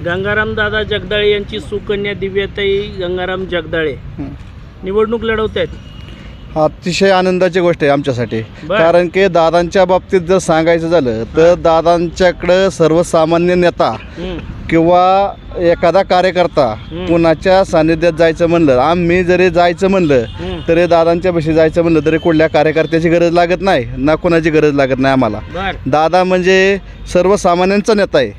गंगाराम दादा जगदाळे यांची सुकन्या दिव्याताई गंगाराम जगदाळे निवडणूक लढवत आहेत। अतिशय आनंदाची गोष्ट आहे आमच्यासाठी, बर. कारण की दादांच्या बाबतीत जर सांगायचं झालं तर दादांच्याकडं सर्वसामान्य नेता किंवा एखादा कार्यकर्ता कुणाच्या सानिध्यात जायचं म्हणलं, आम्ही जरी जायचं म्हणलं तरी दादांच्या पाशी जायचं म्हणलं तरी कुठल्या कार्यकर्त्याची गरज लागत नाही ना कुणाची गरज लागत नाही आम्हाला। बर दादा म्हणजे सर्वसामान्यांचा नेता आहे।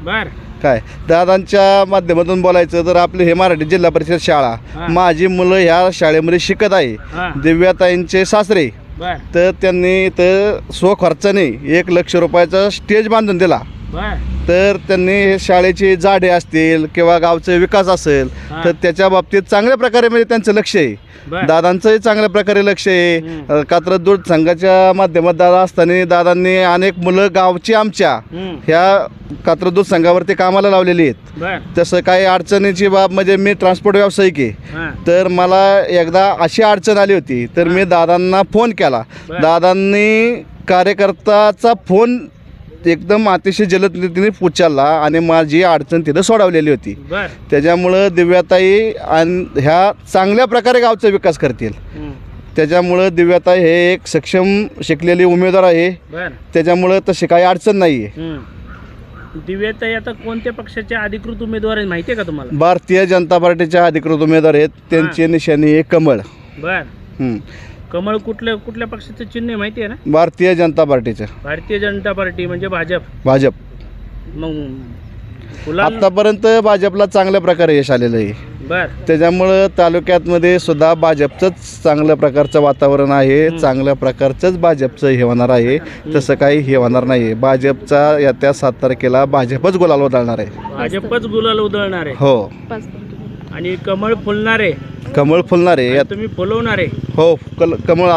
बर काय दादांच्या माध्यमातून बोलायचं तर आपली हे मराठी जिल्हा परिषद शाळा, माझी मुलं ह्या शाळेमध्ये शिकत आहे। दिव्याताईंचे सासरे बर तर त्यांनी तर स्वखर्चाने 1 लाख रुपयाचा स्टेज बांधून दिला। बर तर त्यांनी हे शाळेची जाडे असतील किंवा गावचा विकास असेल तर त्याच्या बाबतीत चांगल्या प्रकारे म्हणजे त्यांचं लक्ष आहे। दादांचंही चांगल्या प्रकारे लक्ष आहे। कात्रज दूध संघाच्या माध्यमात दादा असताना दादांनी अनेक मुलं गावची आमच्या ह्या कात्रज दूध संघावरती कामाला लावलेली आहेत। तसं काही अडचणीची बाब म्हणजे मी ट्रान्सपोर्ट व्यावसायिक आहे, तर मला एकदा अशी अडचण आली होती तर मी दादांना फोन केला। दादांनी कार्यकर्त्याचा फोन एकदम अतिशय जलद रीतीने उचलला आणि माझी अडचण तिथं सोडवलेली होती। त्याच्यामुळं दिव्याताई आणि ह्या चांगल्या प्रकारे गावचा विकास करतील। त्याच्यामुळं दिव्याताई हे एक सक्षम शिकलेली उमेदवार आहे, त्याच्यामुळं तशी काही अडचण नाही आहे। दिव्याताई आता कोणत्या पक्षाचे अधिकृत उमेदवार आहेत माहिती आहे का तुम्हाला? भारतीय जनता पार्टीच्या अधिकृत उमेदवार आहेत, त्यांची निशाणी आहे कमळ। बर कमळ कुठल्या पक्षाचं चिन्ह आहे माहिती आहे ना? भारतीय जनता पार्टीचं। भारतीय जनता पार्टी म्हणजे भाजप। मग आतापर्यंत भाजपला चांगल्या प्रकारे यश आलेलं आहे। बर त्याच्यामुळं तालुक्यातमध्ये सुद्धा भाजपचंच चांगल्या प्रकारचं वातावरण आहे, चांगल्या प्रकारचंच भाजपचं हे होणार आहे। तसं काही हे होणार नाही। भाजपचा येत्या 7 तारखेला भाजपच गुलाल उधळणार आहे। भाजपच गुलाल उधळणार आहे। हो आणि कमळ फुलणार आहे। कमळ फुलणार आहे। तुम्ही फुलवणार आहे? हो कमळ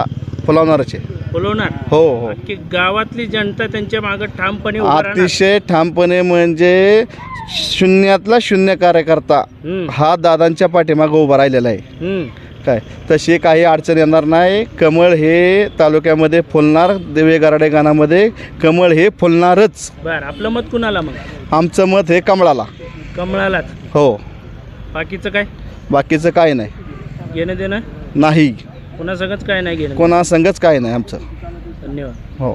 फुलवणारच आहे। फुलवणार? हो की गावातली जनता त्यांच्या मागे ठामपणे उभा राहणार? अतिशय ठामपणे म्हणजे शून्यातला शून्य कार्यकर्ता हा दादांच्या पाठीमागे उभा राहिलेला आहे। काय तशी काही अडचण येणार नाही। कमळ हे तालुक्यामध्ये फुलणार, दिवे गराडे गाणामध्ये कमळ हे फुलणारच। बर आपलं मत कुणाला? मग आमचं मत हे कमळाला। कमळालाच? हो बाकीचं काय? बाकीचं काय नाही, घेणं देणं नाही, कोणासंगच काय नाही घेणं, कोणासंगच काय नाही आमचं। धन्यवाद। हो।